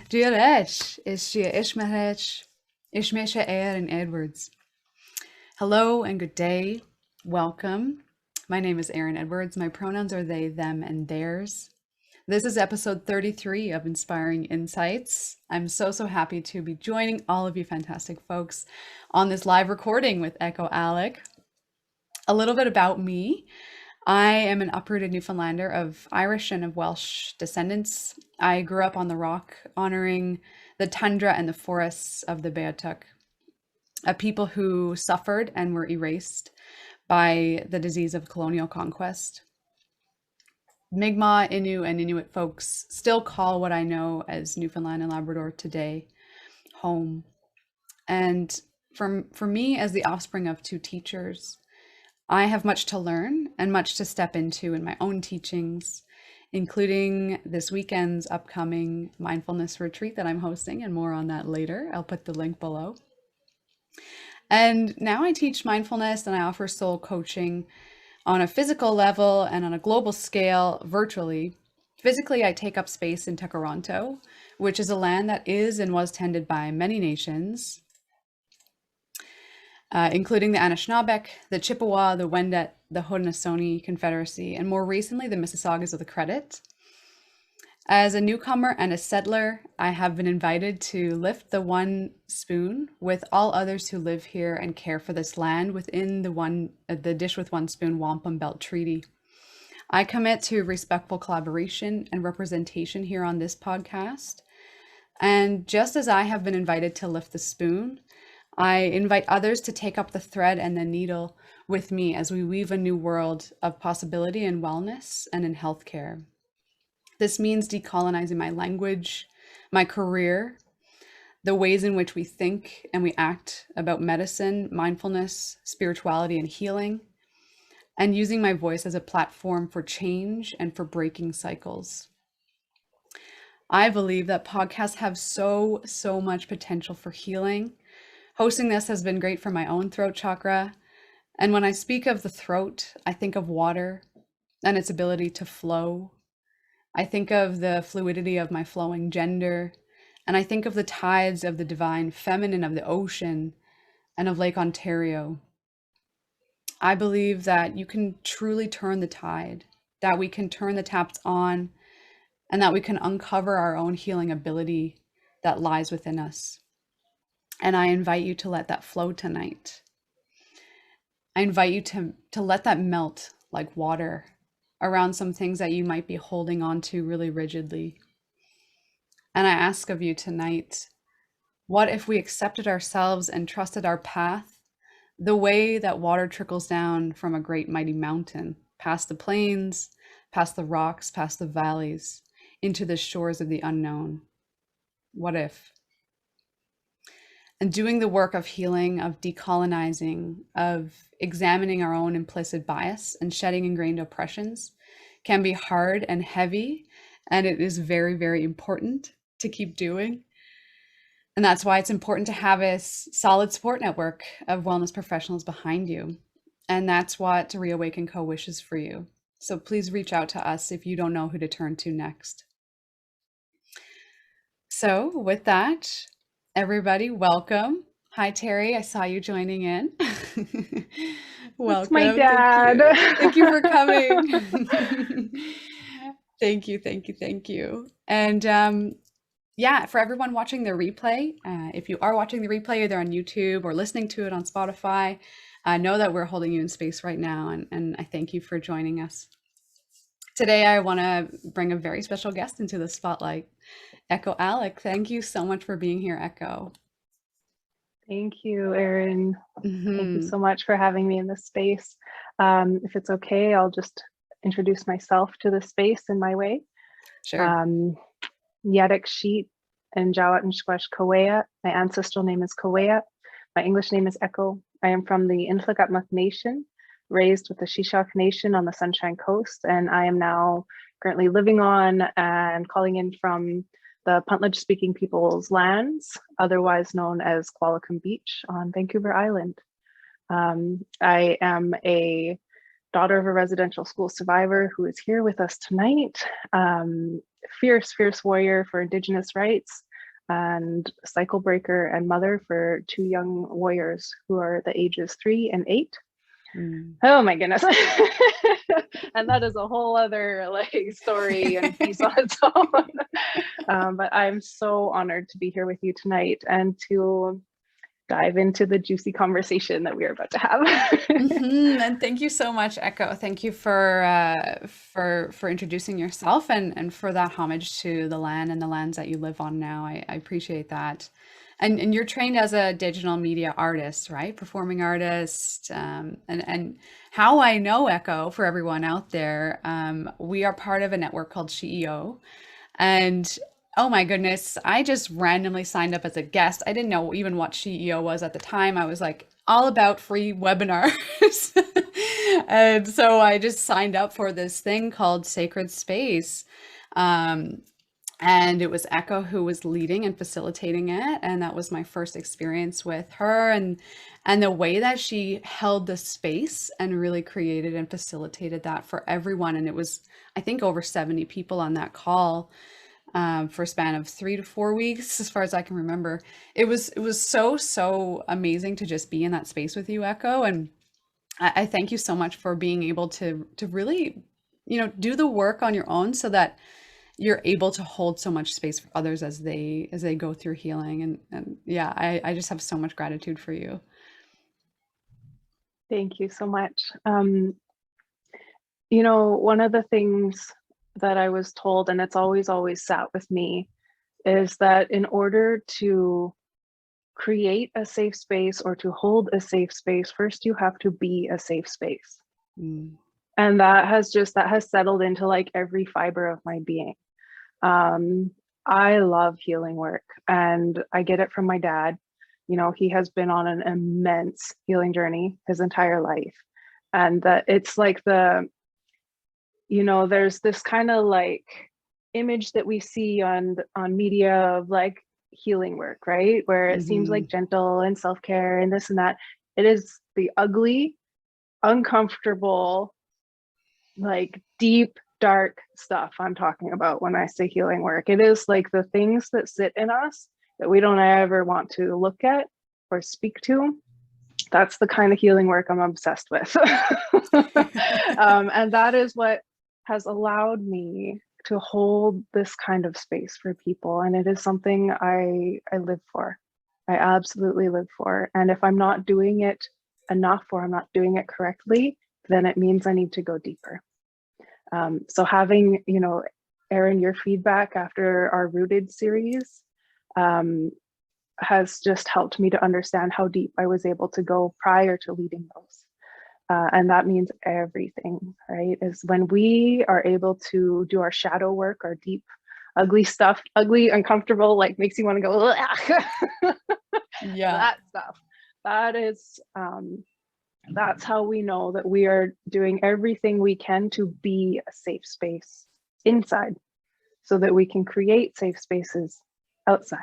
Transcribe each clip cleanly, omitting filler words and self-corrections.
Diarech is Shia Ishmahech, Ishmesha Aaron Edwards. Hello and good day. Welcome. My name is Erin Edwards. My pronouns are they, them, and theirs. This is episode 33 of Inspiring Insights. I'm so happy to be joining all of you fantastic folks on this live recording with Ecko Aleck. A little bit about me. I am an uprooted Newfoundlander of Irish and of Welsh descendants. I grew up on the rock, honoring the tundra and the forests of the Beothuk, a people who suffered and were erased by the disease of colonial conquest. Mi'kmaq, Innu, and Inuit folks still call what I know as Newfoundland and Labrador today home. And for me, as the offspring of two teachers, I have much to learn and much to step into in my own teachings, including this weekend's upcoming mindfulness retreat that I'm hosting, and more on that later. I'll put the link below. And now I teach mindfulness and I offer soul coaching on a physical level and on a global scale virtually. Physically, I take up space in Tekaronto, which is a land that is and was tended by many nations, including the Anishinaabeg, the Chippewa, the Wendat, the Haudenosaunee Confederacy, and more recently, the Mississaugas of the Credit. As a newcomer and a settler, I have been invited to lift the one spoon with all others who live here and care for this land within the Dish with One Spoon Wampum Belt Treaty. I commit to respectful collaboration and representation here on this podcast. And just as I have been invited to lift the spoon, I invite others to take up the thread and the needle with me as we weave a new world of possibility in wellness and in healthcare. This means decolonizing my language, my career, the ways in which we think and we act about medicine, mindfulness, spirituality, and healing, and using my voice as a platform for change and for breaking cycles. I believe that podcasts have so much potential for healing. Hosting this has been great for my own throat chakra. And when I speak of the throat, I think of water and its ability to flow. I think of the fluidity of my flowing gender, and I think of the tides of the divine feminine of the ocean and of Lake Ontario. I believe that you can truly turn the tide, that we can turn the taps on, and that we can uncover our own healing ability that lies within us. And I invite you to let that flow tonight. I invite you to let that melt like water around some things that you might be holding on to really rigidly. And I ask of you tonight, what if we accepted ourselves and trusted our path the way that water trickles down from a great mighty mountain, past the plains, past the rocks, past the valleys, into the shores of the unknown? What if? And doing the work of healing, of decolonizing, of examining our own implicit bias and shedding ingrained oppressions can be hard and heavy, and it is very important to keep doing. And that's why it's important to have a solid support network of wellness professionals behind you. And that's what Reawaken Co wishes for you. So please reach out to us if you don't know who to turn to next. So with that, everybody, welcome. Hi, Terry. I saw you joining in. Welcome. That's my dad. Thank you for coming. Thank you. And yeah, for everyone watching the replay, if you are watching the replay either on YouTube or listening to it on Spotify, know that we're holding you in space right now, and I thank you for joining us. Today, I want to bring a very special guest into the spotlight, Ecko Aleck. Thank you so much for being here, Ecko. Thank you, Erin. Thank you so much for having me in this space. If it's okay, I'll just introduce myself to the space in my way. Sure. Yadik Sheet and Jawat and Shkwesh Kawea. My ancestral name is Kawea. My English name is Ecko. I am from the Nlaka'pamux Nation, raised with the Shishalh Nation on the Sunshine Coast, and I am now currently living on and calling in from the Pentlatch speaking people's lands, otherwise known as Qualicum Beach on Vancouver Island. I am a daughter of a residential school survivor who is here with us tonight. Fierce warrior for Indigenous rights, and cycle breaker and mother for 2 young warriors who are the ages 3 and 8. Oh my goodness. And that is a whole other like story and piece on its own. But I'm so honored to be here with you tonight and to dive into the juicy conversation that we are about to have. And thank you so much, Ecko. Thank you for introducing yourself and for that homage to the land and the lands that you live on now. I appreciate that. And you're trained as a digital media artist, right? Performing artist. And how I know Ecko, for everyone out there, we are part of a network called SHEO. And oh my goodness, I just randomly signed up as a guest. I didn't know even what SHEO was at the time. I was like all about free webinars. And so I just signed up for this thing called Sacred Space. And it was Ecko who was leading and facilitating it. And that was my first experience with her and the way that she held the space and really created and facilitated that for everyone. And it was, I think, over 70 people on that call for a span of 3 to 4 weeks, as far as I can remember. It was so amazing to just be in that space with you, Ecko. And I thank you so much for being able to really, do the work on your own so that you're able to hold so much space for others as they go through healing. And yeah, I just have so much gratitude for you. Thank you so much. One of the things that I was told, and it's always sat with me, is that in order to create a safe space or to hold a safe space, first you have to be a safe space. And that has settled into like every fiber of my being. I love healing work, and I get it from my dad. He has been on an immense healing journey his entire life. And that it's like there's this kind of like image that we see on media of like healing work, right? Where it seems like gentle and self-care and this and that. It is the ugly, uncomfortable, like deep, dark stuff I'm talking about when I say healing work. It is like the things that sit in us that we don't ever want to look at or speak to. That's the kind of healing work I'm obsessed with. And that is what has allowed me to hold this kind of space for people. And it is something I live for. I absolutely live for. And if I'm not doing it enough or I'm not doing it correctly, then it means I need to go deeper. So having, Erin, your feedback after our Rooted series has just helped me to understand how deep I was able to go prior to leading those. And that means everything, right? Is when we are able to do our shadow work, our deep, ugly stuff, ugly, uncomfortable, like makes you want to go, yeah, that stuff. That is, that's how we know that we are doing everything we can to be a safe space inside so that we can create safe spaces outside.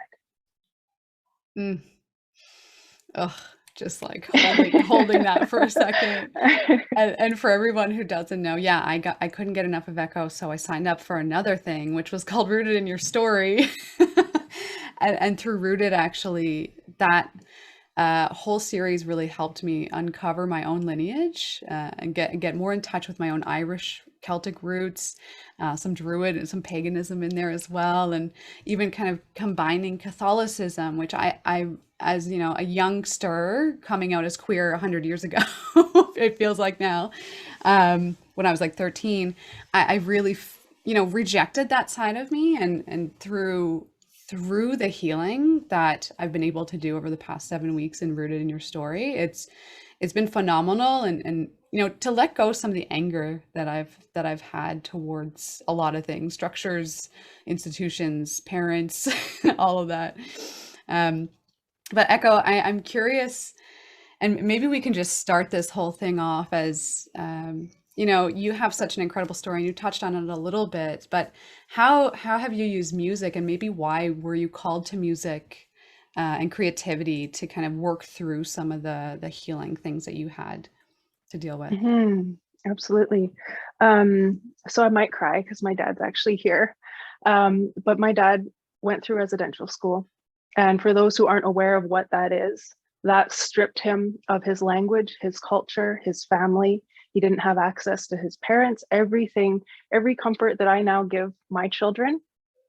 Oh, just like holding that for a second. And for everyone who doesn't know, yeah, I couldn't get enough of Ecko, so I signed up for another thing, which was called Rooted in Your Story. And through Rooted, actually, that whole series really helped me uncover my own lineage and get more in touch with my own Irish Celtic roots, some Druid and some paganism in there as well, and even kind of combining Catholicism, which I as a youngster coming out as queer 100 years ago, it feels like now, when I was like 13, I really rejected that side of me, and through the healing that I've been able to do over the past 7 weeks and Rooted in Your Story, it's been phenomenal. And to let go some of the anger that I've had towards a lot of things, structures, institutions, parents, all of that. But Ecko, I'm curious, and maybe we can just start this whole thing off as you have such an incredible story, and you touched on it a little bit, but how have you used music, and maybe why were you called to music and creativity to kind of work through some of the healing things that you had to deal with? Absolutely. So I might cry because my dad's actually here. But my dad went through residential school. And for those who aren't aware of what that is, that stripped him of his language, his culture, his family. He didn't have access to his parents, everything, every comfort that I now give my children,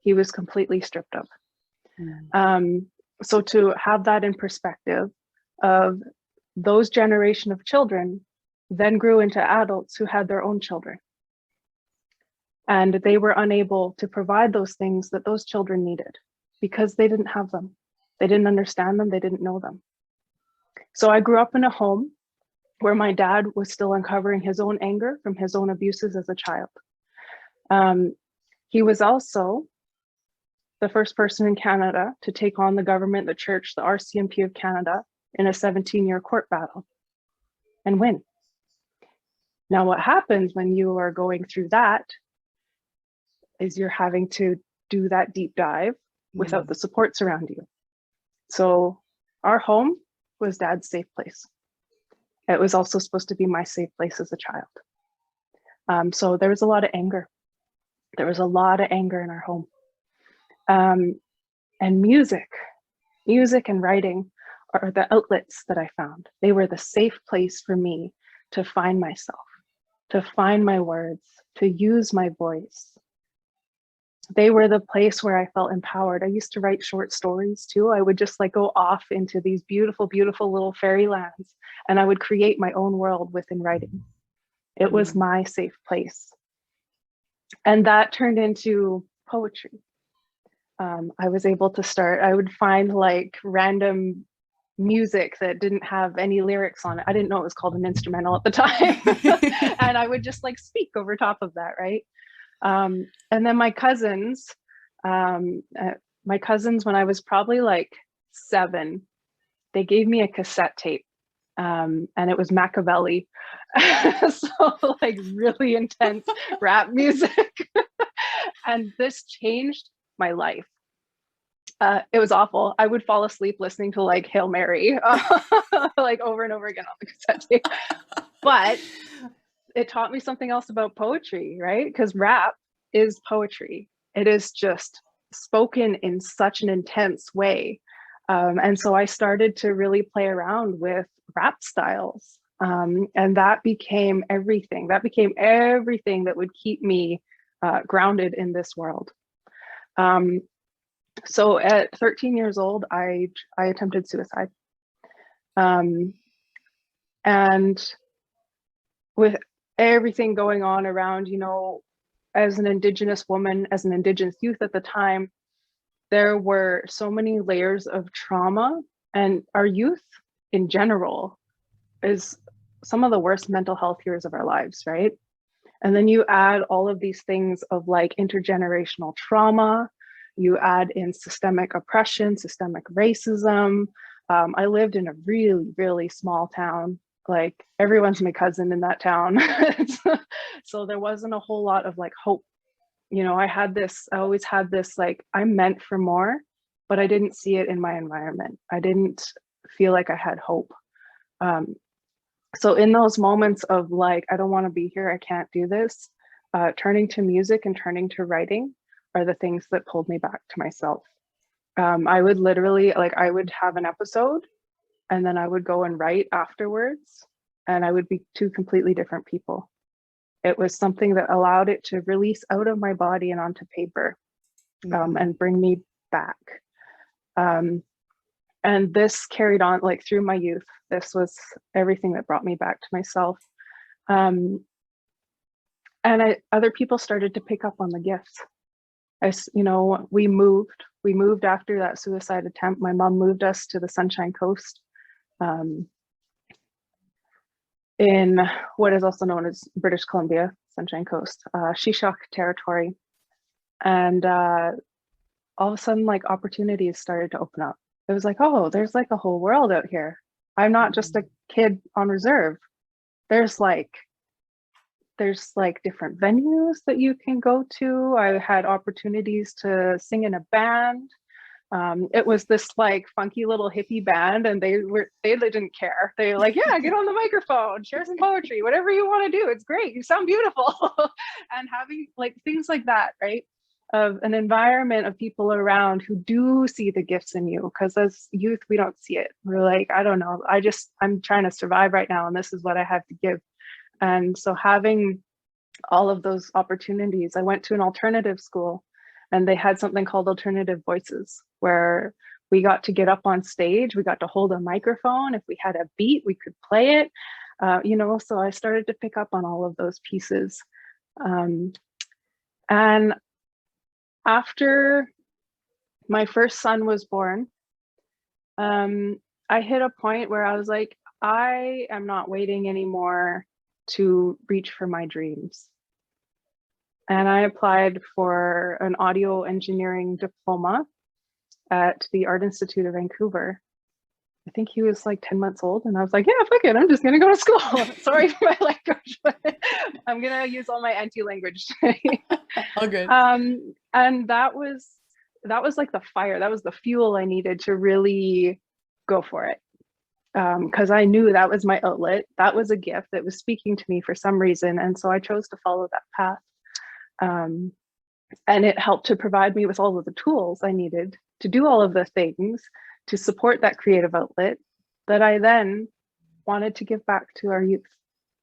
he was completely stripped of. So to have that in perspective of those generation of children then grew into adults who had their own children. And they were unable to provide those things that those children needed because they didn't have them. They didn't understand them, they didn't know them. So I grew up in a home where my dad was still uncovering his own anger from his own abuses as a child. He was also the first person in Canada to take on the government, the church, the RCMP of Canada in a 17-year court battle and win. Now, what happens when you are going through that is you're having to do that deep dive without the supports around you. So our home was Dad's safe place. It was also supposed to be my safe place as a child. So there was a lot of anger. There was a lot of anger in our home. And music and writing are the outlets that I found. They were the safe place for me to find myself, to find my words, to use my voice. They were the place where I felt empowered. I used to write short stories too. I would just like go off into these beautiful, beautiful little fairylands, and I would create my own world within writing. It was my safe place. And that turned into poetry. I was able to start, I would find like random music that didn't have any lyrics on it. I didn't know it was called an instrumental at the time. And I would just like speak over top of that, right? And then my cousins, when I was probably like 7, they gave me a cassette tape, and it was Machiavelli. So like really intense rap music. And this changed my life. It was awful. I would fall asleep listening to like Hail Mary, like over and over again on the cassette tape. But it taught me something else about poetry, right? Because rap is poetry. It is just spoken in such an intense way. And so I started to really play around with rap styles. And that became everything. That became everything that would keep me grounded in this world. So at 13 years old, I attempted suicide. And with everything going on around, you know, as an Indigenous woman, as an Indigenous youth at the time, there were so many layers of trauma, and our youth in general is some of the worst mental health years of our lives, right? And then you add all of these things of like intergenerational trauma, you add in systemic oppression, systemic racism. I lived in a really, really small town. Like everyone's my cousin in that town. So there wasn't a whole lot of like hope. You know, I always had this, like, I'm meant for more, but I didn't see it in my environment. I didn't feel like I had hope. So in those moments of like, I don't want to be here, I can't do this, turning to music and turning to writing are the things that pulled me back to myself. I would literally, like, I would have an episode and then I would go and write afterwards, and I would be two completely different people. It was something that allowed it to release out of my body and onto paper, and bring me back. And this carried on like through my youth. This was everything that brought me back to myself. And other people started to pick up on the gifts. You know, we moved after that suicide attempt. My mom moved us to the Sunshine Coast, in what is also known as British Columbia, Sunshine Coast, shishalh territory. And all of a sudden, like, opportunities started to open up. It was like, oh, there's like a whole world out here. I'm not just a kid on reserve. There's like different venues that you can go to. I had opportunities to sing in a band. It was this like funky little hippie band, and they didn't care. They were like, yeah, get on the microphone, share some poetry, whatever you want to do. It's great. You sound beautiful. And having like things like that, right? of an environment of people around who do see the gifts in you. Because as youth, we don't see it. We're like, I don't know, I'm trying to survive right now, and this is what I have to give. And so having all of those opportunities, I went to an alternative school, and they had something called Alternative Voices, where we got to get up on stage, we got to hold a microphone. If we had a beat, we could play it. So I started to pick up on all of those pieces. And after my first son was born, I hit a point where I was like, I am not waiting anymore to reach for my dreams. And I applied for an audio engineering diploma at the Art Institute of Vancouver. I think he was like 10 months old, and I was like, yeah, fuck it, I'm just gonna go to school. Sorry for my language, but I'm gonna use all my anti-language today. All good. And that was like the fire, that was the fuel I needed to really go for it. Because I knew that was my outlet, that was a gift that was speaking to me for some reason, and so I chose to follow that path. And it helped to provide me with all of the tools I needed to do all of the things to support that creative outlet that I then wanted to give back to our youth,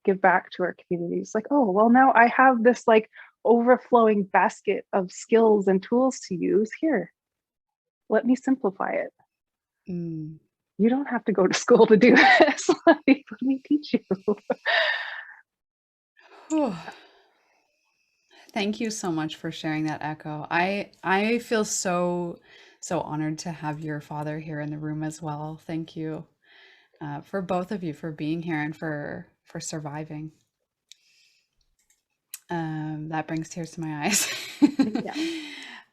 give back to our communities. Like, oh, well, now I have this like overflowing basket of skills and tools to use here. Let me simplify it. You don't have to go to school to do this. Let me teach you. Thank you so much for sharing that, Ecko. I feel so honored to have your father here in the room as well. Thank you for both of you for being here and for surviving. That brings tears to my eyes.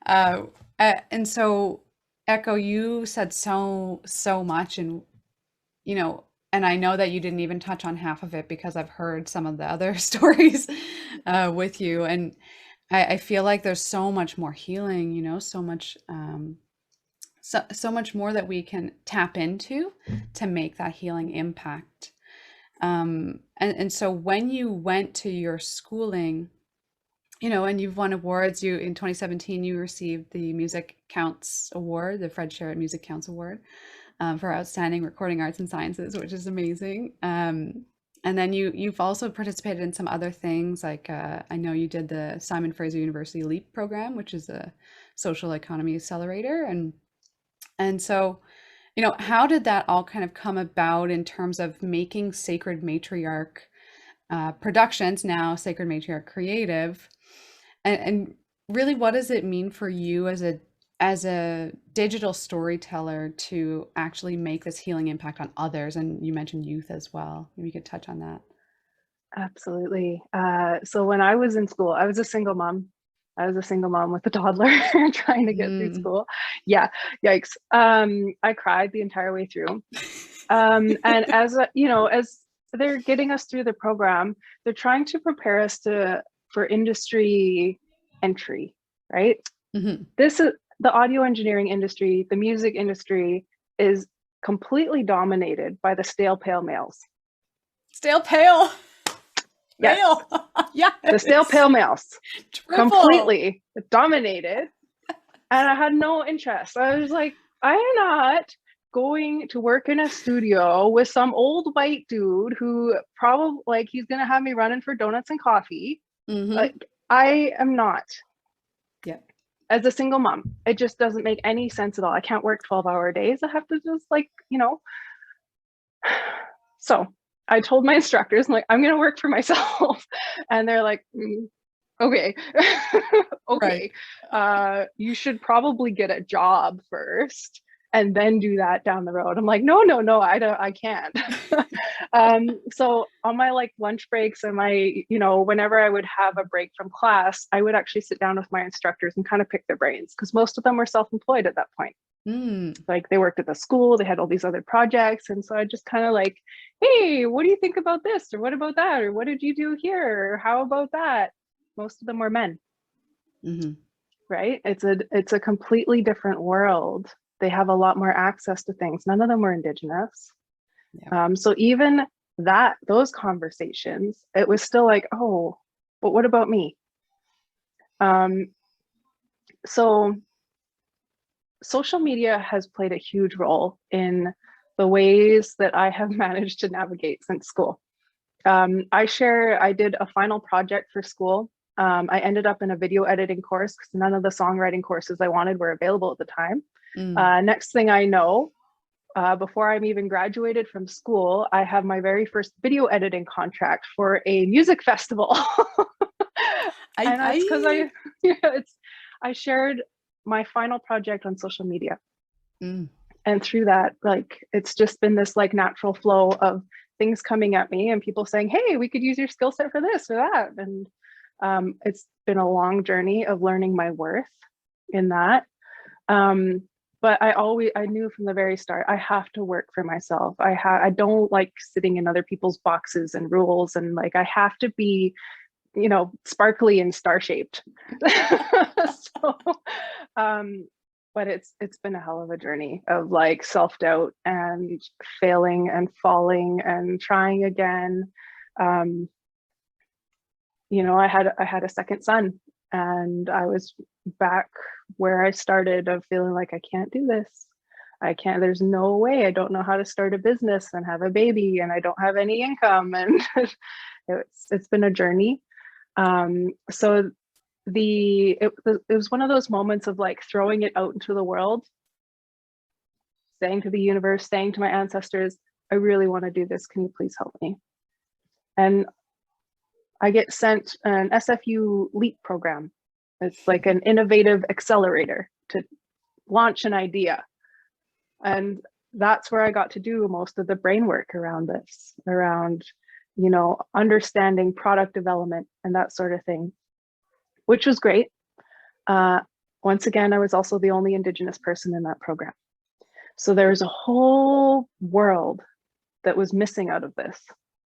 Yeah. And so, Ecko, you said so much, and and I know that you didn't even touch on half of it because I've heard some of the other stories with you, and I feel like there's so much more healing, so much so much more that we can tap into to make that healing impact. And so when you went to your schooling, and you've won awards, in 2017 you received the Music Counts Award, the Fred Sherritt Music Counts Award, for outstanding recording arts and sciences, which is amazing. And then you've also participated in some other things, like I know you did the Simon Fraser University LEAP program, which is a social economy accelerator. And so, how did that all kind of come about in terms of making Sacred Matriarch Productions, now Sacred Matriarch Creative, and really, what does it mean for you as a digital storyteller to actually make this healing impact on others? And you mentioned youth as well. Maybe you could touch on that. Absolutely. So when I was in school, I was a single mom. I was a single mom with a toddler trying to get through school. Yeah, yikes. I cried the entire way through. And as they're getting us through the program, they're trying to prepare us for industry entry, right? This is the audio engineering industry, the music industry is completely dominated by the stale pale males. Stale pale. Yes. Male. Yeah. The stale pale males. Completely dominated. And I had no interest. I was like, I am not going to work in a studio with some old white dude who probably like he's gonna have me running for donuts and coffee. Like I am not. Yeah. As a single mom, it just doesn't make any sense at all. I can't work 12-hour days. I have to just So I told my instructors, I'm like, I'm gonna work for myself. And they're like, okay. Okay. Right. You should probably get a job first and then do that down the road. I'm like, no, I can't. So on my like lunch breaks and my, whenever I would have a break from class, I would actually sit down with my instructors and kind of pick their brains, because most of them were self-employed at that point. Like they worked at the school, they had all these other projects. And so I just kind of like, hey, what do you think about this? Or what about that? Or what did you do here? Or how about that? Most of them were men. Right? It's a completely different world. They have a lot more access to things. None of them were Indigenous. Yeah. So even those conversations, it was still like, oh, but what about me? So social media has played a huge role in the ways that I have managed to navigate since school. I did a final project for school. I ended up in a video editing course because none of the songwriting courses I wanted were available at the time. Next thing I know, before I'm even graduated from school, I have my very first video editing contract for a music festival. And that's because I shared my final project on social media. And through that, like, it's just been this like natural flow of things coming at me and people saying, hey, we could use your skill set for this or that. And it's been a long journey of learning my worth in that. But I knew from the very start, I have to work for myself. I don't like sitting in other people's boxes and rules, and like, I have to be, you know, sparkly and star-shaped. So, but it's been a hell of a journey of like self-doubt and failing and falling and trying again. You know, I had a second son, and I was back where I started of feeling like I can't do this. I can't, there's no way. I don't know how to start a business and have a baby, and I don't have any income. And it's been a journey. So it was one of those moments of like throwing it out into the world, saying to the universe, saying to my ancestors, I really want to do this. Can you please help me? And I get sent an SFU LEAP program. It's like an innovative accelerator to launch an idea. And that's where I got to do most of the brain work around this, around, you know, understanding product development and that sort of thing, which was great. Once again, I was also the only Indigenous person in that program. So there was a whole world that was missing out of this,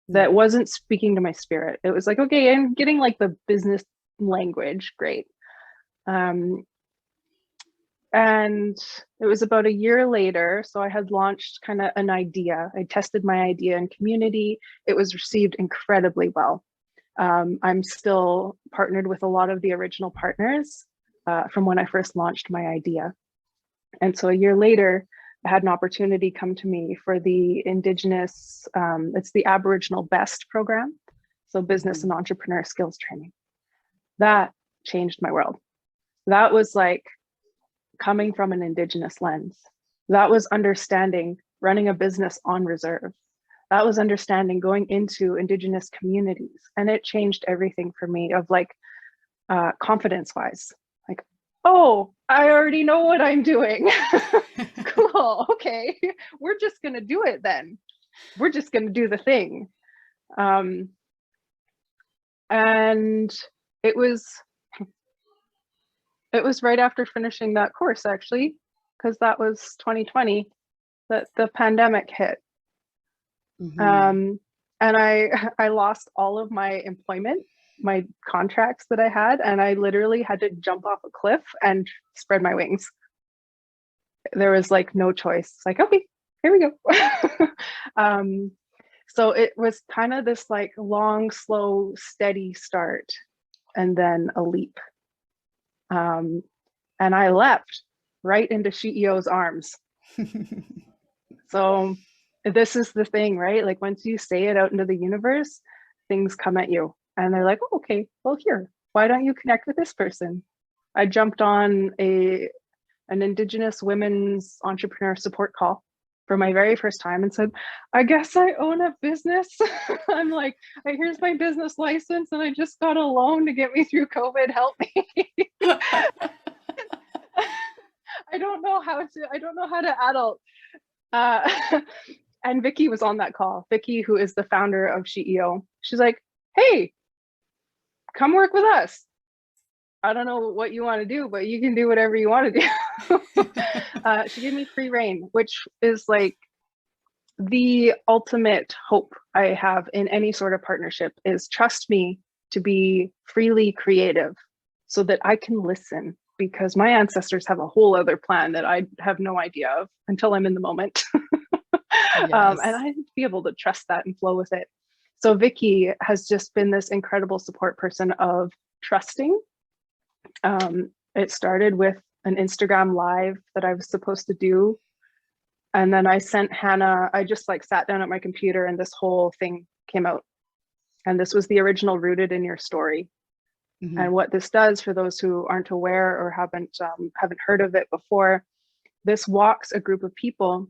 that wasn't speaking to my spirit. It was like, okay, I'm getting like the business language, great. And it was about a year later, so I had launched kind of an idea. I tested my idea in community. It was received incredibly well. I'm still partnered with a lot of the original partners from when I first launched my idea. And so a year later, I had an opportunity come to me for the Indigenous, it's the Aboriginal BEST program. So business and entrepreneur skills training. That changed my world. That was like coming from an Indigenous lens. That was understanding running a business on reserve. That was understanding going into Indigenous communities. And it changed everything for me of like confidence wise. Like, oh, I already know what I'm doing. Cool, okay. We're just gonna do it then. We're just gonna do the thing. And it was right after finishing that course, actually, because that was 2020 that the pandemic hit. And I lost all of my employment, my contracts that I had, and I literally had to jump off a cliff and spread my wings. There was like no choice. It's like, okay, here we go. So it was kind of this like long, slow, steady start, and then a leap. And I leapt right into SHEO's arms. So this is the thing, right? Like once you say it out into the universe, things come at you and they're like, oh, okay, well here, why don't you connect with this person? I jumped on an Indigenous women's entrepreneur support call for my very first time and said, I guess I own a business. I'm like, here's my business license and I just got a loan to get me through COVID, help me. I don't know how to adult. And Vicky was on that call. Vicky, who is the founder of SHEO, she's like, hey, come work with us. I don't know what you want to do, but you can do whatever you want to do. She gave me free reign, which is like the ultimate hope I have in any sort of partnership is trust me to be freely creative so that I can listen, because my ancestors have a whole other plan that I have no idea of until I'm in the moment. Yes. And I have to be able to trust that and flow with it. So Vicky has just been this incredible support person of trusting, It started with an Instagram live that I was supposed to do. And then I sent Hannah, I just like sat down at my computer and this whole thing came out. And this was the original Rooted in Your Story. Mm-hmm. And what this does, for those who aren't aware or haven't heard of it before, this walks a group of people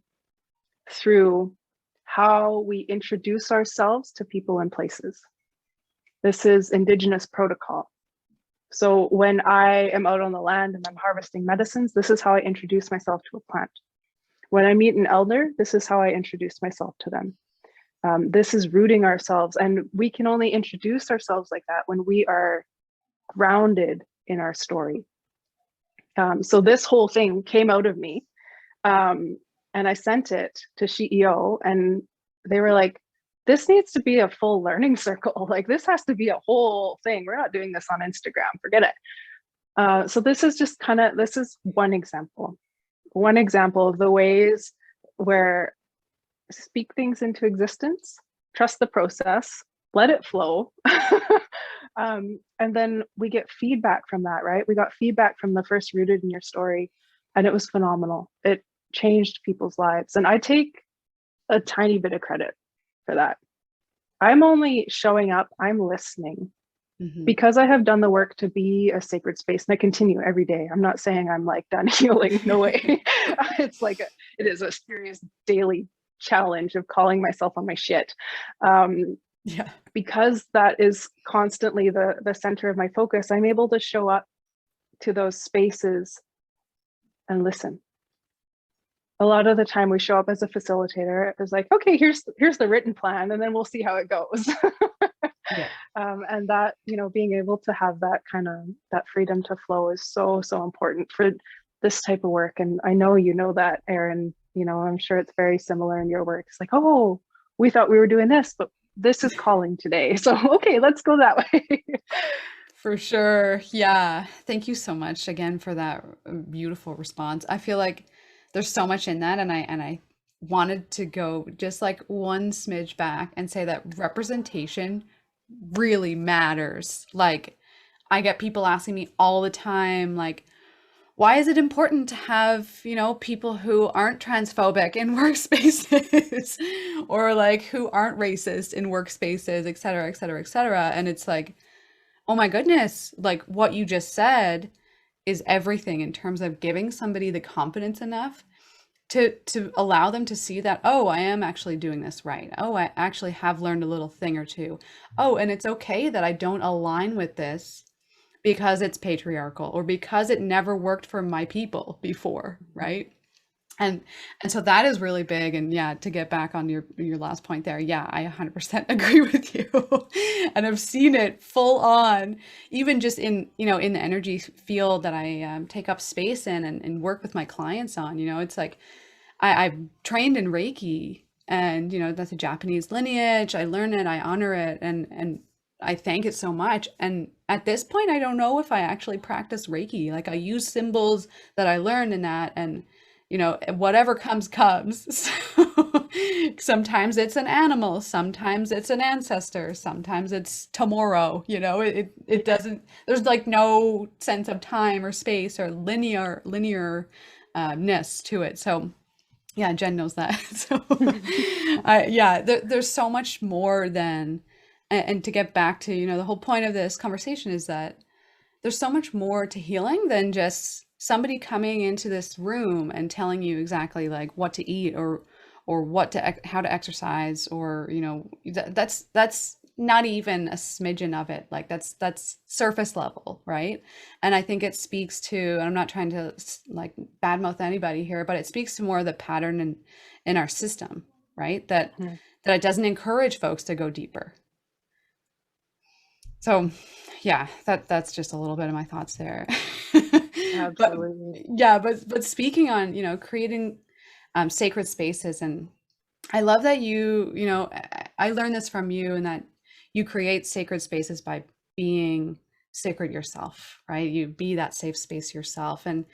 through how we introduce ourselves to people and places. This is Indigenous protocol. So when I am out on the land and I'm harvesting medicines, this is how I introduce myself to a plant. When I meet an elder, this is how I introduce myself to them. This is rooting ourselves, and we can only introduce ourselves like that when we are grounded in our story. So this whole thing came out of me, and I sent it to CEO, and they were like, this needs to be a full learning circle. Like, this has to be a whole thing. We're not doing this on Instagram, forget it. So this is just this is one example of the ways where speak things into existence, trust the process, let it flow. And then we get feedback from that, right? We got feedback from the first Rooted in Your Story, and it was phenomenal. It changed people's lives. And I take a tiny bit of credit for that. I'm only showing up, I'm listening. Mm-hmm. Because I have done the work to be a sacred space, and I continue every day. I'm not saying I'm like done healing, no way. It's like it is a serious daily challenge of calling myself on my shit. Yeah. Because that is constantly the center of my focus, I'm able to show up to those spaces and listen. A lot of the time we show up as a facilitator. It's like, okay, here's the written plan, and then we'll see how it goes. Yeah. And that, being able to have that freedom to flow is so, so important for this type of work. And I know that, Erin, I'm sure it's very similar in your work. It's like, oh, we thought we were doing this, but this is calling today. So, okay, let's go that way. For sure. Yeah. Thank you so much again for that beautiful response. I feel like there's so much in that. And I wanted to go just like one smidge back and say that representation really matters. Like, I get people asking me all the time, like, why is it important to have, people who aren't transphobic in workspaces or like who aren't racist in workspaces, et cetera, et cetera, et cetera. And it's like, oh my goodness, like what you just said is everything in terms of giving somebody the confidence enough to allow them to see that, oh, I am actually doing this right. Oh, I actually have learned a little thing or two. Oh, and it's okay that I don't align with this because it's patriarchal or because it never worked for my people before, right? And so that is really big. And yeah, to get back on your last point there, yeah, I 100% agree with you. And I've seen it full on, even just in, in the energy field that I take up space in and work with my clients on. It's like I've trained in Reiki, and that's a Japanese lineage. I learn it, I honor it, and I thank it so much. And at this point, I don't know if I actually practice Reiki. Like, I use symbols that I learned in that, and whatever comes. So, sometimes it's an animal, sometimes it's an ancestor, sometimes it's tomorrow. It doesn't. There's like no sense of time or space or linearness to it. So, yeah, Jen knows that. So, there's so much more than. And to get back to, the whole point of this conversation is that there's so much more to healing than just somebody coming into this room and telling you exactly like what to eat or how to exercise, or, that's not even a smidgen of it. Like, that's surface level, right? And I think it speaks to, and I'm not trying to like badmouth anybody here, but it speaks to more of the pattern in our system, right? That it doesn't encourage folks to go deeper. So yeah, that's just a little bit of my thoughts there. Absolutely. But speaking on, creating sacred spaces, and I love that I learned this from you, and that you create sacred spaces by being sacred yourself, right? You be that safe space yourself. And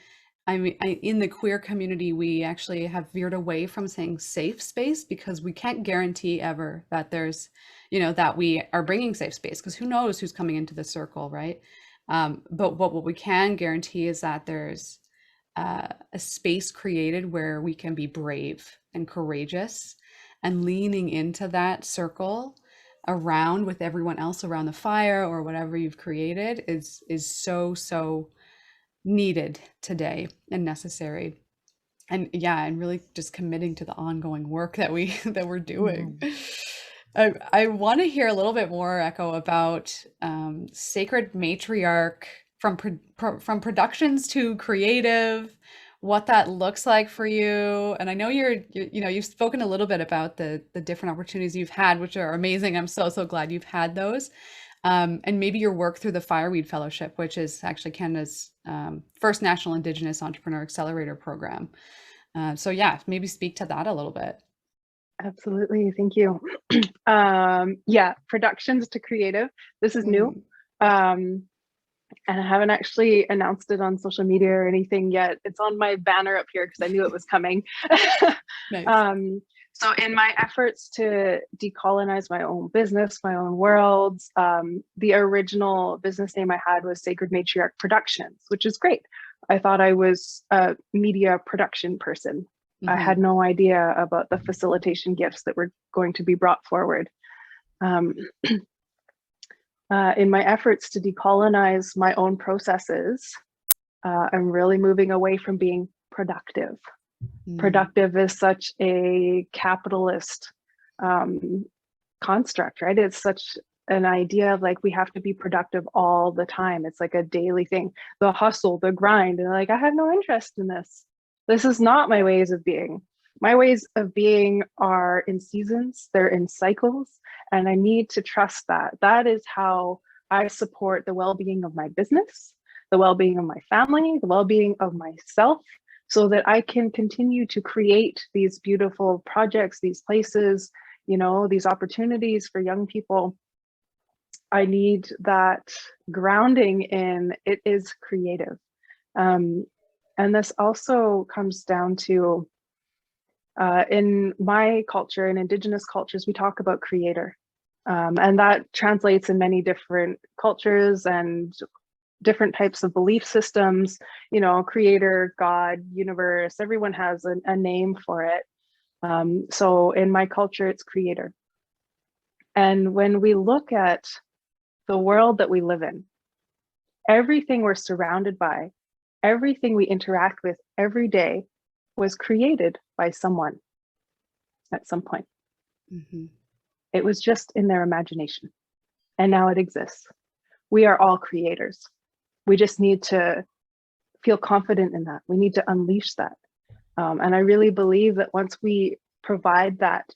I mean, in the queer community, we actually have veered away from saying safe space, because we can't guarantee ever that there's, that we are bringing safe space, because who knows who's coming into the circle, right? But what we can guarantee is that there's a space created where we can be brave and courageous, and leaning into that circle around with everyone else around the fire or whatever you've created is so needed today and necessary. And yeah, and really just committing to the ongoing work that we're doing. Mm. I want to hear a little bit more, Ecko, about Sacred Matriarch, from productions to creative, what that looks like for you. And I know you've spoken a little bit about the different opportunities you've had, which are amazing. I'm so glad you've had those. And maybe your work through the Fireweed Fellowship, which is actually Canada's first National Indigenous Entrepreneur Accelerator program. So yeah, maybe speak to that a little bit. Absolutely. Thank you. Yeah, productions to creative. This is new. And I haven't actually announced it on social media or anything yet. It's on my banner up here because I knew it was coming. Nice. So in my efforts to decolonize my own business, my own worlds, the original business name I had was Sacred Matriarch Productions, which is great. I thought I was a media production person. I had no idea about the facilitation gifts that were going to be brought forward. In my efforts to decolonize my own processes, I'm really moving away from being productive. Productive is such a capitalist construct, right? It's such an idea of like, we have to be productive all the time. It's like a daily thing, the hustle, the grind. And like, I have no interest in this. This is not my ways of being. My ways of being are in seasons, they're in cycles, and I need to trust that. That is how I support the well-being of my business, the well-being of my family, the well-being of myself, so that I can continue to create these beautiful projects, these places, these opportunities for young people. I need that grounding in it is creative. And this also comes down to, in my culture, in Indigenous cultures, we talk about creator. And that translates in many different cultures and different types of belief systems, creator, God, universe, everyone has a name for it. So in my culture, it's creator. And when we look at the world that we live in, everything we're surrounded by, everything we interact with every day was created by someone at some point. It was just in their imagination, and now it exists. We are all creators. We just need to feel confident in that. We need to unleash that. And I really believe that once we provide that,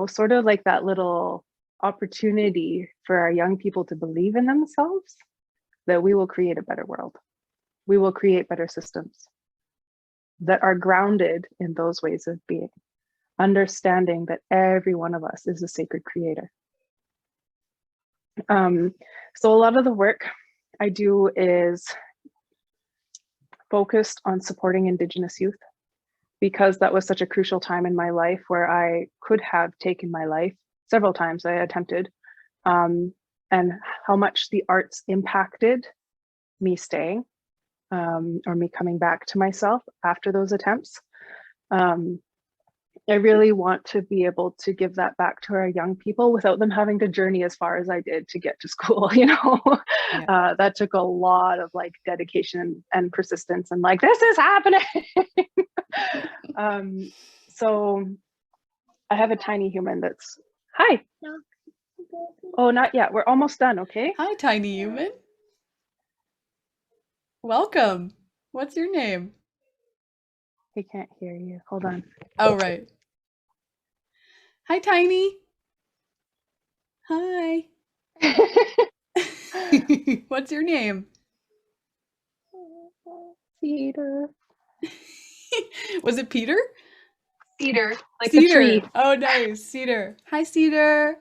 sort of like that little opportunity for our young people to believe in themselves, that we will create a better world. We will create better systems that are grounded in those ways of being, understanding that every one of us is a sacred creator. So a lot of the work I do is focused on supporting Indigenous youth, because that was such a crucial time in my life where I could have taken my life. Several times I attempted, and how much the arts impacted me staying, or me coming back to myself after those attempts. I really want to be able to give that back to our young people without them having to journey as far as I did to get to school, Yeah. That took a lot of like dedication and persistence and like, this is happening. So I have a tiny human that's, hi. Oh, not yet. We're almost done, okay? Hi, tiny human. Welcome. What's your name? He can't hear you. Hold on. Oh, right. Hi, Tiny. Hi. What's your name? Cedar. Was it Peter? Cedar, like Cedar. the tree. Oh, nice. Cedar. Hi, Cedar.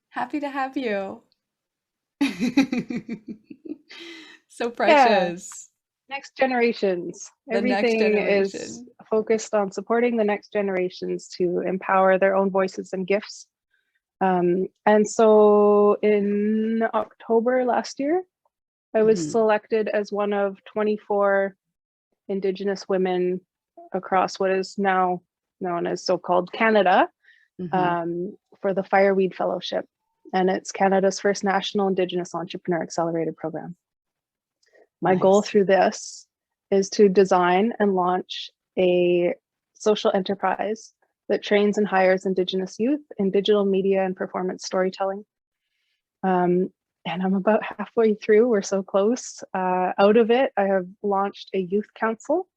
Happy to have you. So precious. Yeah. Next generations. Everything is focused on supporting the next generations to empower their own voices and gifts. And so in October last year, I was selected as one of 24 Indigenous women across what is now known as so-called Canada for the Fireweed Fellowship. And it's Canada's first national Indigenous Entrepreneur Accelerated program. My goal through this is to design and launch a social enterprise that trains and hires Indigenous youth in digital media and performance storytelling. And I'm about halfway through, we're so close. Out of it, I have launched a youth council,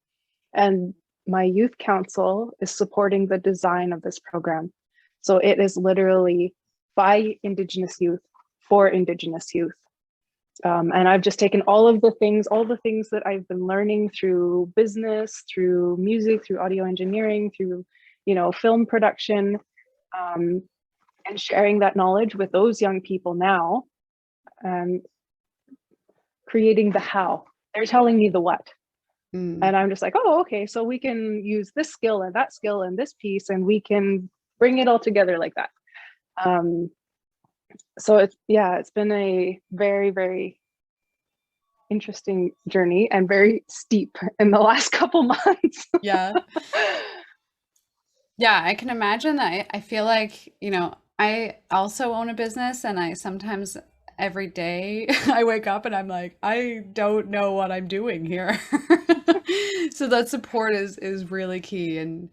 and my youth council is supporting the design of this program. So it is literally by Indigenous youth for Indigenous youth. And I've just taken all the things that I've been learning through business, through music, through audio engineering, through, film production, and sharing that knowledge with those young people now, creating the how. They're telling me the what. And I'm just like, oh, okay, so we can use this skill and that skill and this piece, and we can bring it all together like that. So it's been a very, very interesting journey and very steep in the last couple months. Yeah, I can imagine that. I feel like, I also own a business, and I sometimes every day I wake up and I'm like, I don't know what I'm doing here. So that support is really key. And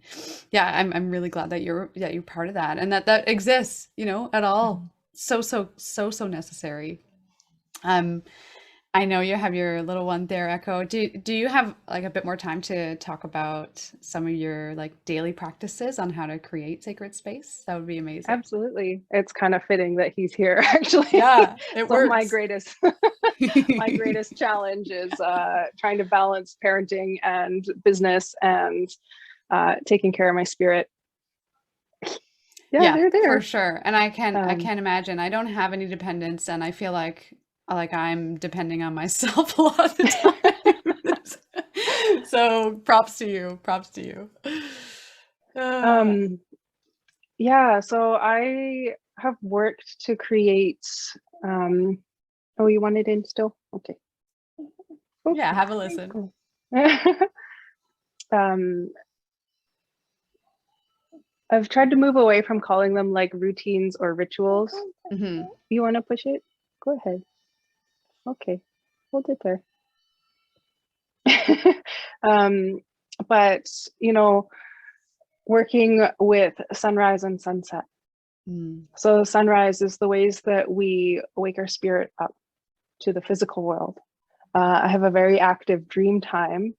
yeah, I'm really glad that you're part of that, and that exists, at all. So necessary. I know you have your little one there, Ecko. Do you have like a bit more time to talk about some of your like daily practices on how to create sacred space? That would be amazing. Absolutely. It's kind of fitting that he's here, actually. Yeah, it works. My greatest challenge is trying to balance parenting and business and taking care of my spirit. Yeah, they're there for sure. And I can't imagine. I don't have any dependents, and I feel like I'm depending on myself a lot of the time. So props to you. Yeah, so I have worked to create, oh, you want it in still? Okay. Yeah, have a listen. I've tried to move away from calling them like routines or rituals. You want to push it? Go ahead. Okay, hold it there. But, working with sunrise and sunset. So sunrise is the ways that we wake our spirit up to the physical world. I have a very active dream time,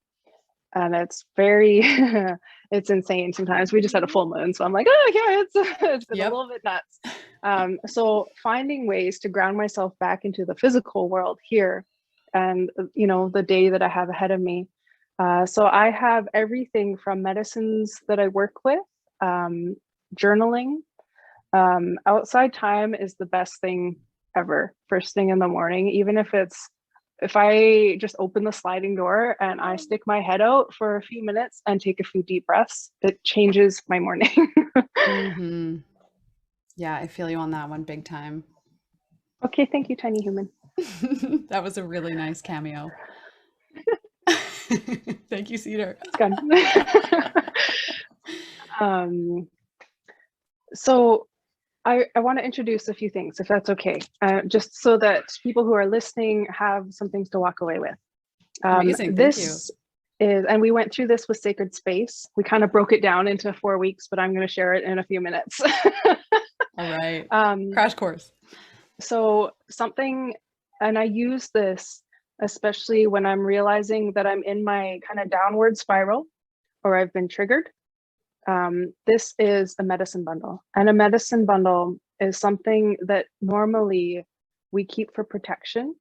and it's very, it's insane sometimes. We just had a full moon, so I'm like, oh yeah, it's been a little bit nuts. So finding ways to ground myself back into the physical world here, and the day that I have ahead of me. So I have everything from medicines that I work with, journaling. Outside time is the best thing ever, first thing in the morning, even if I just open the sliding door and I stick my head out for a few minutes and take a few deep breaths, it changes my morning. Yeah, I feel you on that one big time. Okay, thank you, tiny human. That was a really nice cameo. Thank you, Cedar. It's good. So I want to introduce a few things, if that's okay, just so that people who are listening have some things to walk away with. Amazing, thank you. And we went through this with Sacred Space. We kind of broke it down into 4 weeks, but I'm going to share it in a few minutes. All right, crash course. So and I use this especially when I'm realizing that I'm in my kind of downward spiral or I've been triggered. This is a medicine bundle, and a medicine bundle is something that normally we keep for protection.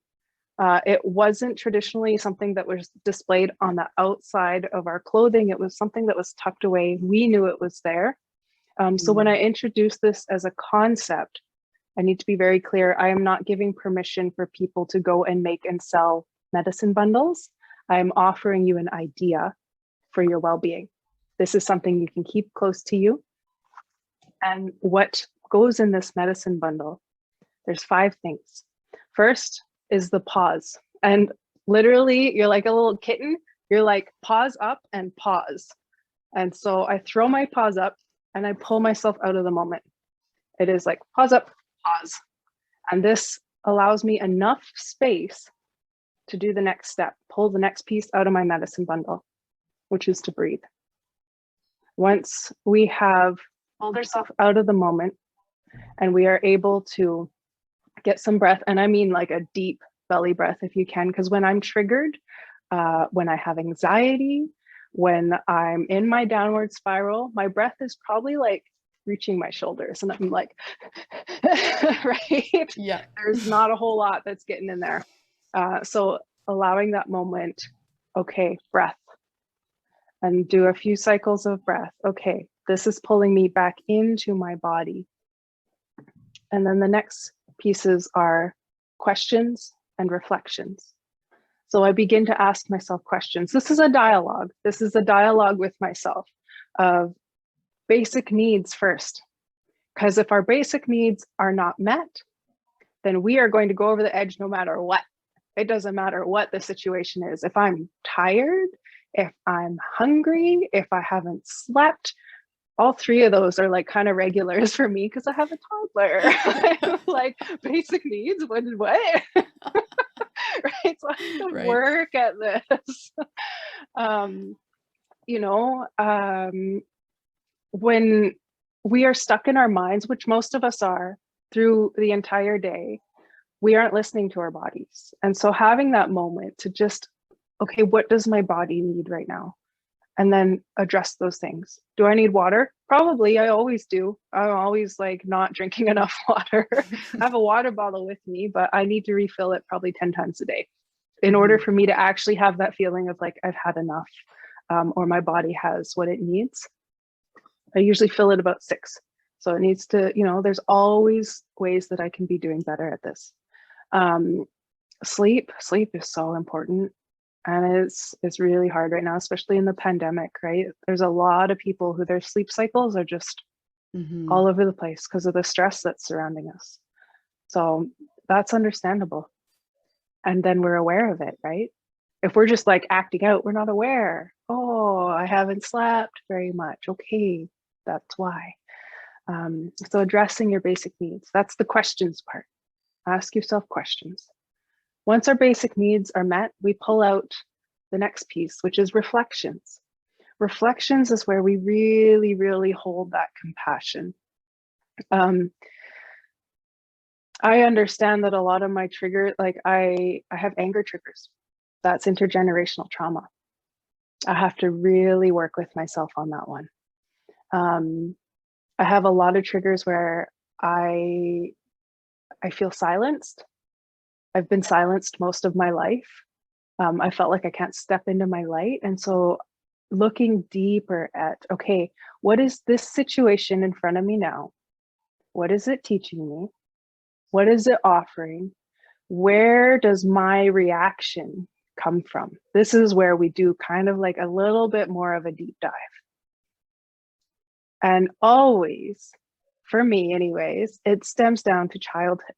It wasn't traditionally something that was displayed on the outside of our clothing. It was something that was tucked away. We knew it was there. So when I introduce this as a concept, I need to be very clear. I am not giving permission for people to go and make and sell medicine bundles. I am offering you an idea for your well-being. This is something you can keep close to you. And what goes in this medicine bundle, there's 5 things. First is the pause. And literally, you're like a little kitten. You're like, pause up and pause. And so I throw my paws up and I pull myself out of the moment. It is like, pause up, pause. And this allows me enough space to do the next step, pull the next piece out of my medicine bundle, which is to breathe. Once we have pulled ourselves out of the moment and we are able to get some breath, and I mean like a deep belly breath if you can, because when I'm triggered, when I have anxiety, when I'm in my downward spiral, my breath is probably like reaching my shoulders and I'm like, right? Yeah. There's not a whole lot that's getting in there. So allowing that moment, okay, breath, and do a few cycles of breath. Okay, this is pulling me back into my body. And then the next pieces are questions and reflections. So I begin to ask myself questions. This is a dialogue. This is a dialogue with myself of basic needs first. Because if our basic needs are not met, then we are going to go over the edge no matter what. It doesn't matter what the situation is. If I'm tired, if I'm hungry, if I haven't slept, all 3 of those are like kind of regulars for me because I have a toddler. Like basic needs, what? Right? So I have to work at this. When we are stuck in our minds, which most of us are through the entire day, we aren't listening to our bodies. And so having that moment to just, okay, what does my body need right now? And then address those things. Do I need water? Probably, I always do. I'm always like not drinking enough water. I have a water bottle with me, but I need to refill it probably 10 times a day in order for me to actually have that feeling of like, I've had enough, or my body has what it needs. I usually fill it about 6. So it needs to, there's always ways that I can be doing better at this. Sleep is so important. And it's really hard right now, especially in the pandemic, right? There's a lot of people who their sleep cycles are just all over the place because of the stress that's surrounding us. So that's understandable. And then we're aware of it, right? If we're just like acting out, we're not aware. Oh, I haven't slept very much. Okay, that's why. So addressing your basic needs, that's the questions part. Ask yourself questions. Once our basic needs are met, we pull out the next piece, which is reflections. Reflections is where we really, really hold that compassion. I understand that a lot of my trigger, like I have anger triggers. That's intergenerational trauma. I have to really work with myself on that one. I have a lot of triggers where I feel silenced. I've been silenced most of my life. I felt like I can't step into my light. And so looking deeper at, okay, what is this situation in front of me now? What is it teaching me? What is it offering? Where does my reaction come from? This is where we do kind of like a little bit more of a deep dive. And always, for me anyways, it stems down to childhood.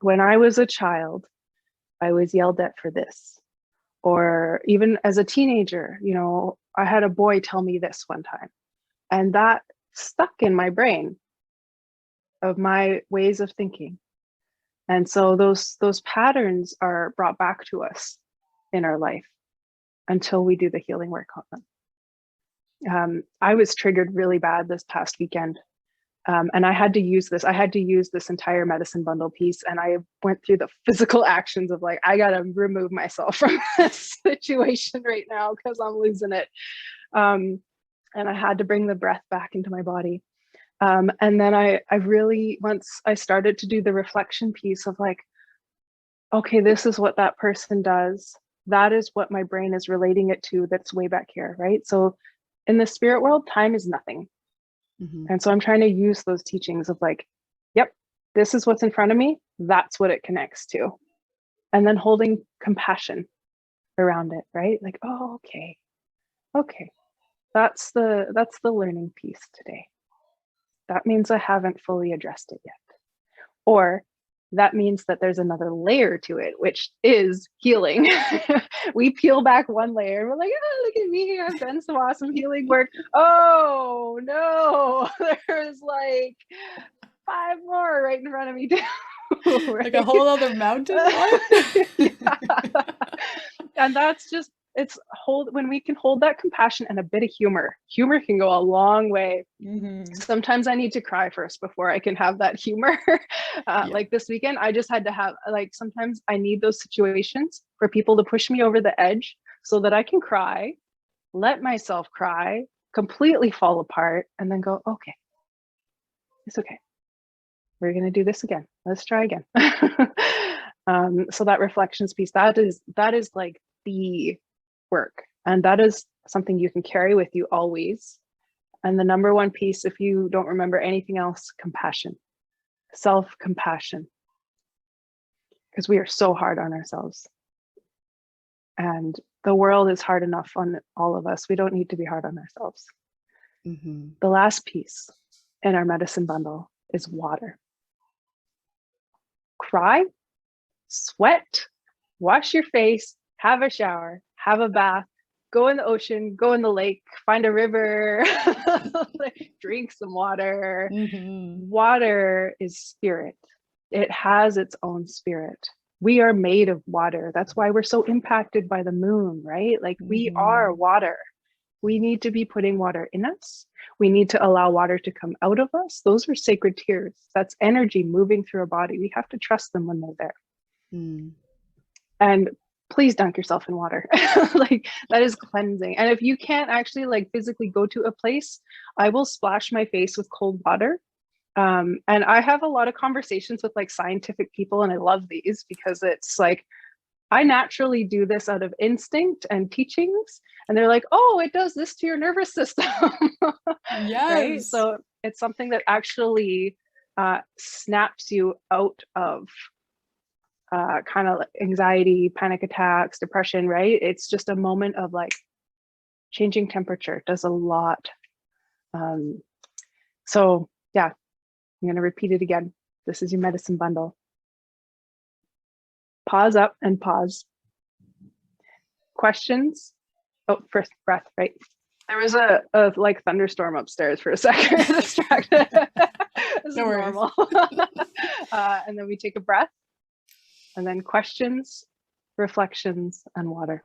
When I was a child, I was yelled at for this. Or even as a teenager, I had a boy tell me this one time. And that stuck in my brain of my ways of thinking. And so those patterns are brought back to us in our life until we do the healing work on them. I was triggered really bad this past weekend. And I had to use this entire medicine bundle piece. And I went through the physical actions of like, I got to remove myself from this situation right now because I'm losing it. And I had to bring the breath back into my body. And then I really, once I started to do the reflection piece of like, okay, this is what that person does. That is what my brain is relating it to. That's way back here, right? So in the spirit world, time is nothing. And so I'm trying to use those teachings of like, yep, this is what's in front of me. That's what it connects to. And then holding compassion around it, right? Like, oh, okay. That's the learning piece today. that means I haven't fully addressed it yet. Or that means that there's another layer to it, which is healing. We peel back one layer and we're like, oh, look at me, I've done some awesome healing work. Oh no, there's like 5 more right in front of me too. Right? Like a whole other mountain. What? Yeah. And that's just, when we can hold that compassion and a bit of humor can go a long way. Sometimes I need to cry first before I can have that humor. Like this weekend, I just had to have, like, sometimes I need those situations for people to push me over the edge so that I can cry, let myself cry, completely fall apart, and then go, okay, it's okay. We're going to do this again. Let's try again. So that reflections piece, that is like the work. And that is something you can carry with you always. And the number one piece, if you don't remember anything else, compassion, self-compassion, because we are so hard on ourselves. And the world is hard enough on all of us. We don't need to be hard on ourselves. The last piece in our medicine bundle is water. Cry, sweat, wash your face, have a shower, have a bath, go in the ocean, go in the lake, find a river, drink some water. Water is spirit. It has its own spirit. We are made of water. That's why we're so impacted by the moon, right? Like we are water. We need to be putting water in us. We need to allow water to come out of us. Those are sacred tears. That's energy moving through our body. We have to trust them when they're there. And please dunk yourself in water. Like that is cleansing. And if you can't actually like physically go to a place, I will splash my face with cold water. And I have a lot of conversations with like scientific people, and I love these because it's like, I naturally do this out of instinct and teachings. And they're like, oh, it does this to your nervous system. Yes. Right? So it's something that actually snaps you out of kind of anxiety, panic attacks, depression, right? It's just a moment of like changing temperature, does a lot. So yeah, I'm going to repeat it again. This is your medicine bundle. Pause up and pause. Questions? Oh, first breath, right? There was a like thunderstorm upstairs for a second. Distracted. This is normal. And then we take a breath, and then questions, reflections, and water.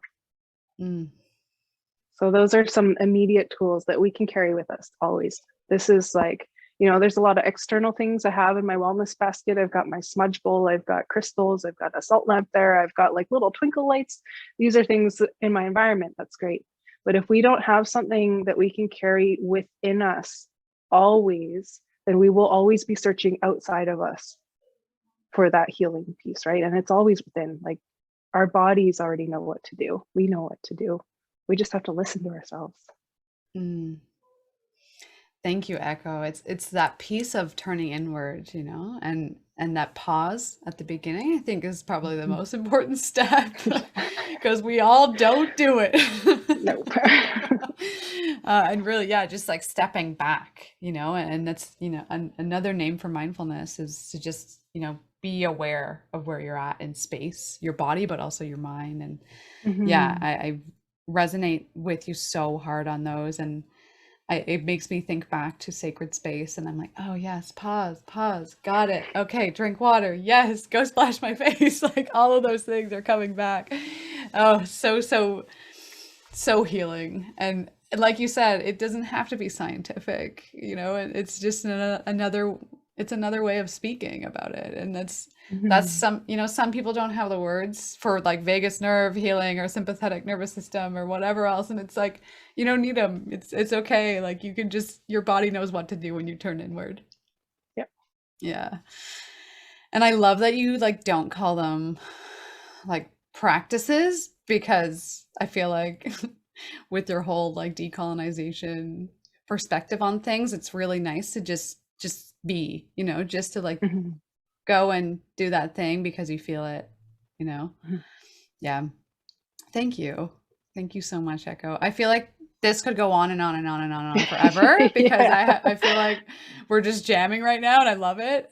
So those are some immediate tools that we can carry with us always. This is like, you know, there's a lot of external things I have in my wellness basket. I've got my smudge bowl, I've got crystals, I've got a salt lamp there, I've got like little twinkle lights. These are things in my environment. That's great. But if we don't have something that we can carry within us always, then we will always be searching outside of us for that healing piece, right? And it's always within. Like our bodies already know what to do. We know what to do. We just have to listen to ourselves. Thank you, Ecko. It's that piece of turning inward, you know, and that pause at the beginning, I think, is probably the most important step because we all don't do it. Nope. And really, yeah, just like stepping back, you know, and that's, you know, another name for mindfulness is to just, you know, be aware of where you're at in space, your body, but also your mind. And yeah, I resonate with you so hard on those. And it makes me think back to sacred space, and I'm like, oh yes, pause, got it. Okay, drink water. Yes, go splash my face. Like all of those things are coming back. Oh, so healing. And like you said, it doesn't have to be scientific, you know, it's just another way of speaking about it. And that's some, you know, some people don't have the words for like vagus nerve healing or sympathetic nervous system or whatever else. And it's like, you don't need them. It's okay. Like you can just, your body knows what to do when you turn inward. Yep. Yeah. And I love that you like don't call them like practices, because I feel like with your whole like decolonization perspective on things, it's really nice to just be, you know, just to like go and do that thing because you feel it, you know. Yeah. Thank you so much, Ecko. I feel like this could go on and on and on and on and on forever because I feel like we're just jamming right now and I love it.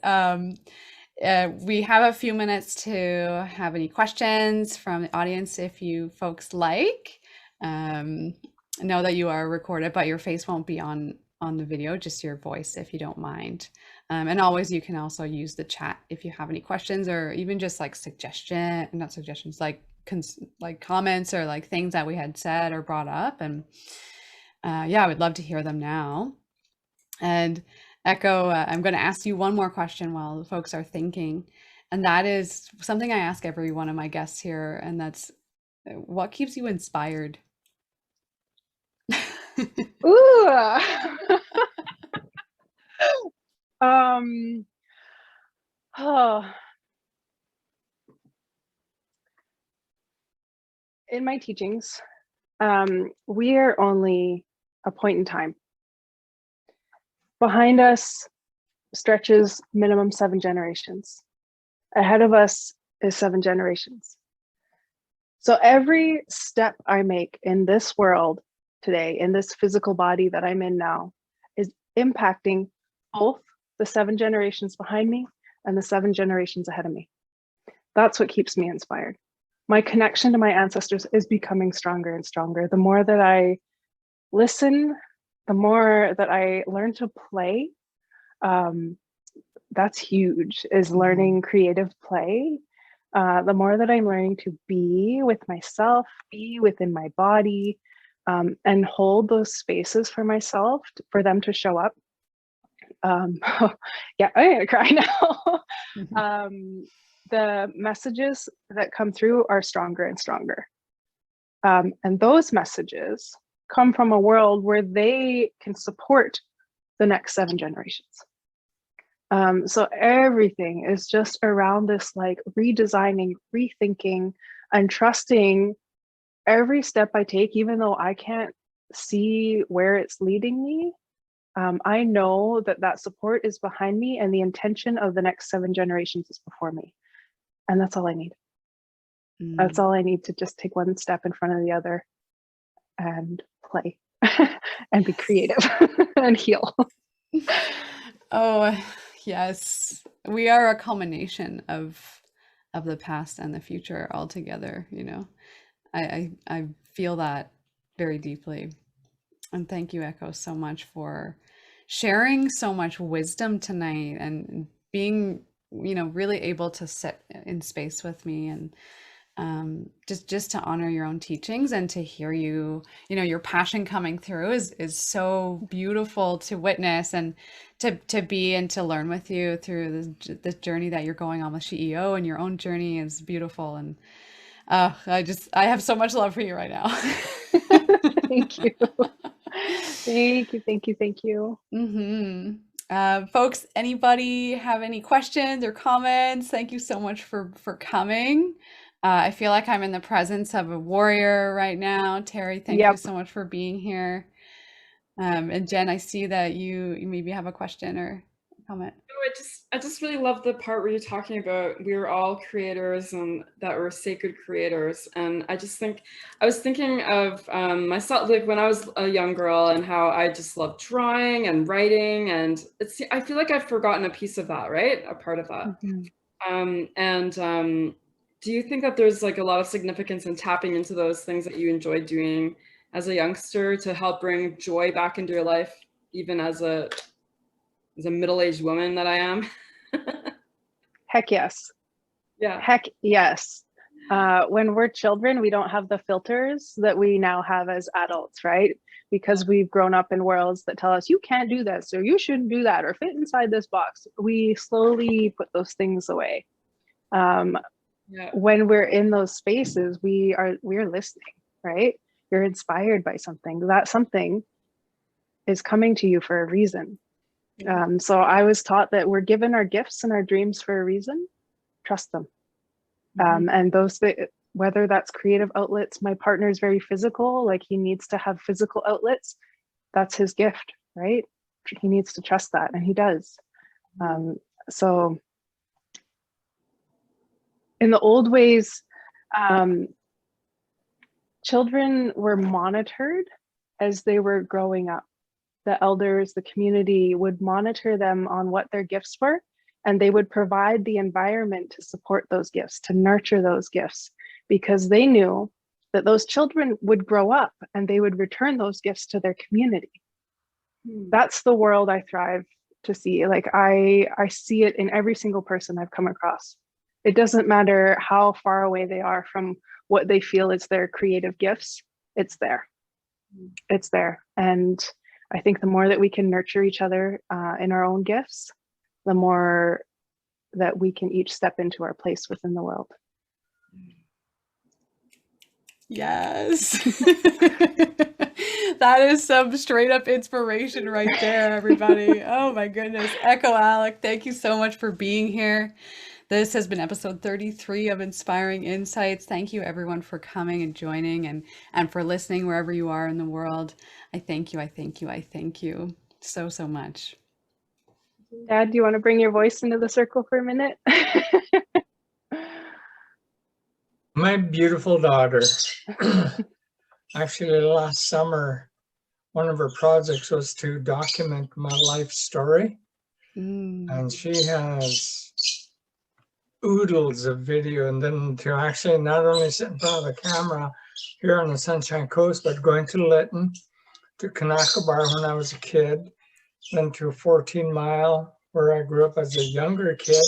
We have a few minutes to have any questions from the audience if you folks like. Know that you are recorded, but your face won't be on the video, just your voice if you don't mind. And always you can also use the chat if you have any questions or even just like not suggestions, like comments or like things that we had said or brought up. And yeah, I would love to hear them now. And Ecko, I'm going to ask you one more question while the folks are thinking. And that is something I ask every one of my guests here. And that's, what keeps you inspired? Ooh. Oh. In my teachings, we are only a point in time. Behind us stretches minimum 7 generations. Ahead of us is 7 generations. So every step I make in this world today, in this physical body that I'm in now, is impacting both the 7 generations behind me and the 7 generations ahead of me. That's what keeps me inspired. My connection to my ancestors is becoming stronger and stronger. The more that I listen, the more that I learn to play, that's huge, is learning creative play. The more that I'm learning to be with myself, be within my body, and hold those spaces for myself, for them to show up. Yeah, I'm gonna cry now. The messages that come through are stronger and stronger. And those messages come from a world where they can support the next 7 generations. So everything is just around this like redesigning, rethinking, and trusting every step I take, even though I can't see where it's leading me. I know that that support is behind me and the intention of the next 7 generations is before me. And that's all I need. That's all I need to just take one step in front of the other and play and be creative and heal. Oh, yes. We are a culmination of the past and the future all together, you know. I feel that very deeply. And thank you, Ecko, so much for sharing so much wisdom tonight and being, you know, really able to sit in space with me and just to honor your own teachings and to hear you, you know, your passion coming through is so beautiful to witness and to be and to learn with you through this journey that you're going on with CEO, and your own journey is beautiful. And I have so much love for you right now. Thank you. Thank you. Thank you. Thank you. Folks, anybody have any questions or comments? Thank you so much for coming. I feel like I'm in the presence of a warrior right now. Terry, thank you so much for being here. And Jen, I see that you maybe have a question or a comment. I just really love the part where you're talking about we're all creators and that we're sacred creators. And I was thinking of myself, like when I was a young girl, and how I just loved drawing and writing, and I feel like I've forgotten a piece of that, right? A part of that. Do you think that there's like a lot of significance in tapping into those things that you enjoyed doing as a youngster to help bring joy back into your life, even as a middle-aged woman that I am? Heck yes. Yeah. Heck yes. When we're children, we don't have the filters that we now have as adults, right? Because we've grown up in worlds that tell us you can't do this, or you shouldn't do that, or fit inside this box. We slowly put those things away. When we're in those spaces, we're listening, right? You're inspired by something. That something is coming to you for a reason. So I was taught that we're given our gifts and our dreams for a reason. Trust them. And whether that's creative outlets, my partner is very physical, like he needs to have physical outlets. That's his gift, right? He needs to trust that, and he does. So in the old ways, children were monitored as they were growing up. The elders, the community would monitor them on what their gifts were, and they would provide the environment to support those gifts, to nurture those gifts, because they knew that those children would grow up and they would return those gifts to their community. That's the world I thrive to see. Like I see it in every single person I've come across. It doesn't matter how far away they are from what they feel is their creative gifts. It's there. It's there. And I think the more that we can nurture each other in our own gifts, the more that we can each step into our place within the world. Yes. That is some straight up inspiration right there, everybody. Oh my goodness. Ecko Aleck, thank you so much for being here. This has been episode 33 of Inspiring Insights. Thank you everyone for coming and joining and for listening wherever you are in the world. I thank you. I thank you. I thank you so, so much. Dad, do you want to bring your voice into the circle for a minute? My beautiful daughter, actually last summer, one of her projects was to document my life story. And she has oodles of video, and then to actually not only sit in front of the camera here on the Sunshine Coast, but going to Lytton, to Kanakabar when I was a kid, then to 14 Mile, where I grew up as a younger kid,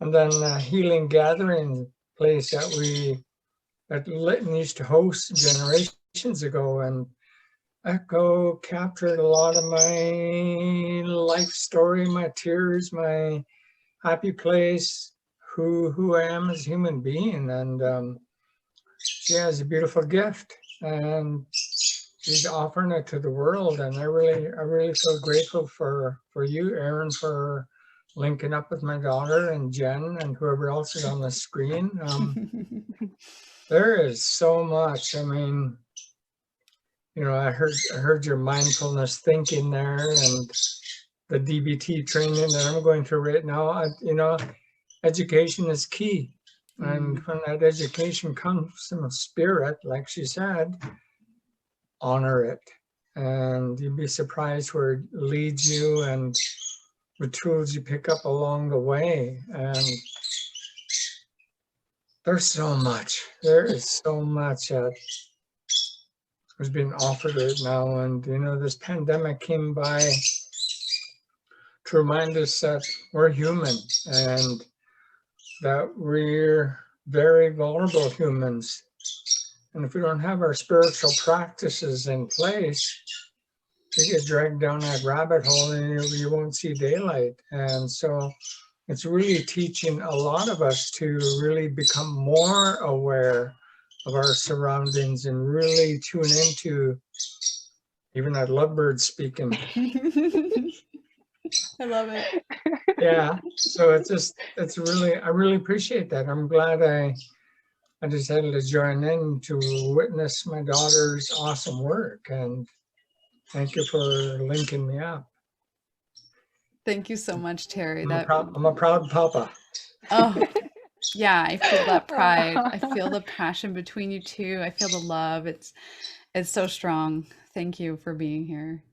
and then a healing gathering place that Lytton used to host generations ago. And Ecko captured a lot of my life story, my tears, my happy place, who I am as a human being. And she has a beautiful gift, and she's offering it to the world. And I really feel grateful for you, Aaron, for linking up with my daughter and Jen and whoever else is on the screen. There is so much. I mean, you know, I heard your mindfulness thinking there, and the DBT training that I'm going through right now. You know, education is key. And when that education comes from spirit, like she said, honor it. And you'd be surprised where it leads you and the tools you pick up along the way. And there's so much. There is so much that is being offered right now. And, you know, this pandemic came by to remind us that we're human and that we're very vulnerable humans. And if we don't have our spiritual practices in place, you get dragged down that rabbit hole and you won't see daylight. And so it's really teaching a lot of us to really become more aware of our surroundings and really tune into even that lovebird speaking. I love it. Yeah, so it's really, I really appreciate that. I'm glad I decided to join in to witness my daughter's awesome work, and thank you for linking me up. Thank you so much, Terry. I'm a proud papa. Oh, yeah, I feel that pride. I feel the passion between you two. I feel the love. It's so strong. Thank you for being here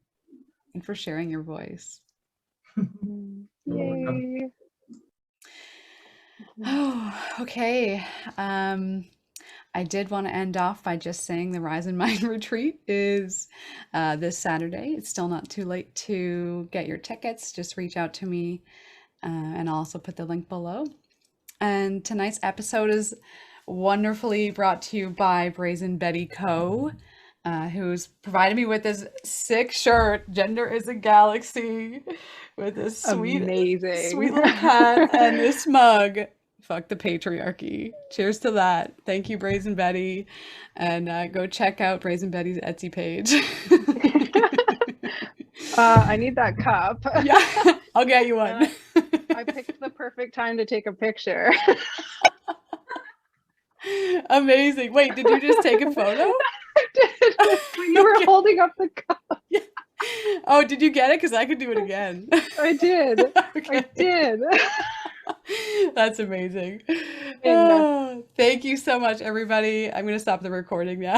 and for sharing your voice. Yay. Oh, okay. I did want to end off by just saying the Rise in Mind retreat is this Saturday. It's still not too late to get your tickets. Just reach out to me, and I'll also put the link below. And tonight's episode is wonderfully brought to you by Brazen Betty Co., who's provided me with this sick shirt, Gender is a Galaxy, with this sweet little cat and this mug. Fuck the patriarchy. Cheers to that. Thank you, Brazen Betty. And go check out Brazen Betty's Etsy page. I need that cup. Yeah, I'll get you one. I picked the perfect time to take a picture. Amazing. Wait, did you just take a photo? I did. You were holding up the cup. Yeah. Oh, did you get it? Because I could do it again. I did. Okay. I did. That's amazing. Oh, thank you so much, everybody. I'm going to stop the recording now.